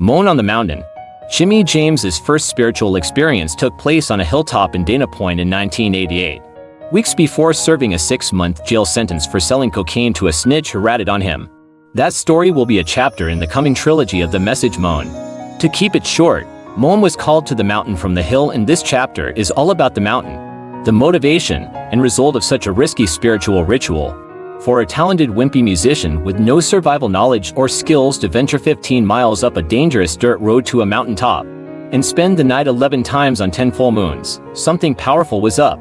Moan on the Mountain. Jimmy James's first spiritual experience took place on a hilltop in Dana Point in 1988. Weeks before serving a 6-month jail sentence for selling cocaine to a snitch who ratted on him. That story will be a chapter in the coming trilogy of The Message Moan. To keep it short, Moan was called to the mountain from the hill, and this chapter is all about the mountain, the motivation and result of such a risky spiritual ritual. For a talented wimpy musician with no survival knowledge or skills to venture 15 miles up a dangerous dirt road to a mountaintop and spend the night 11 times on 10 full moons, something powerful was up.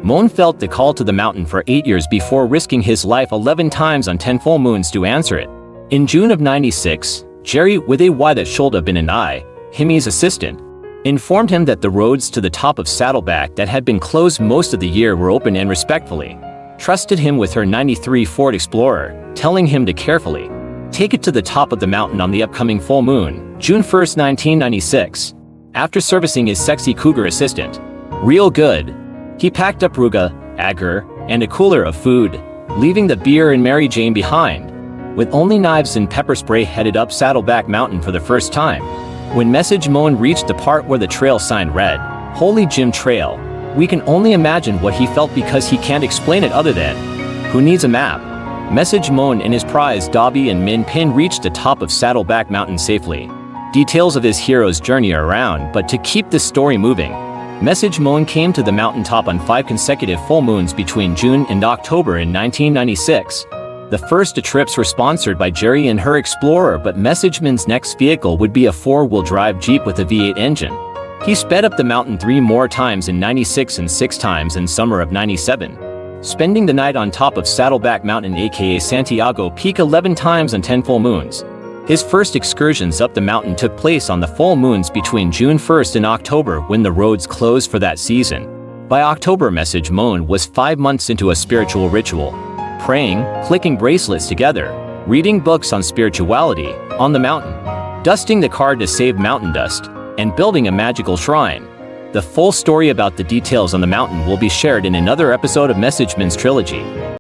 Moan felt the call to the mountain for 8 years before risking his life 11 times on 10 full moons to answer it. In June of '96, Jerry, with a Y that should have been an I, Jimmy's assistant, informed him that the roads to the top of Saddleback that had been closed most of the year were open, and respectfully trusted him with her '93 Ford Explorer, telling him to carefully take it to the top of the mountain on the upcoming full moon, June 1, 1996. After servicing his sexy cougar assistant real good, he packed up Ruga, Agar, and a cooler of food, leaving the beer and Mary Jane behind. With only knives and pepper spray, headed up Saddleback Mountain for the first time. When Message Moan reached the part where the trail sign read, Holy Jim Trail, we can only imagine what he felt, because he can't explain it other than, who needs a map? Message Moan and his prize Dobby and Min Pin reached the top of Saddleback Mountain safely. Details of his hero's journey are around, but to keep this story moving, Message Moan came to the mountaintop on 5 consecutive full moons between June and October in 1996. The first 2 trips were sponsored by Jerry and her Explorer, but Message Moan's next vehicle would be a 4-wheel drive Jeep with a V8 engine. He sped up the mountain 3 more times in '96 and 6 times in summer of '97, spending the night on top of Saddleback Mountain aka Santiago Peak 11 times on 10 full moons. His first excursions up the mountain took place on the full moons between June 1st and October, when the roads closed for that season. By October, Message Moan was 5 months into a spiritual ritual, praying, clicking bracelets together, reading books on spirituality, on the mountain, dusting the car to save mountain dust, and building a magical shrine. The full story about the details on the mountain will be shared in another episode of Message Moan's trilogy.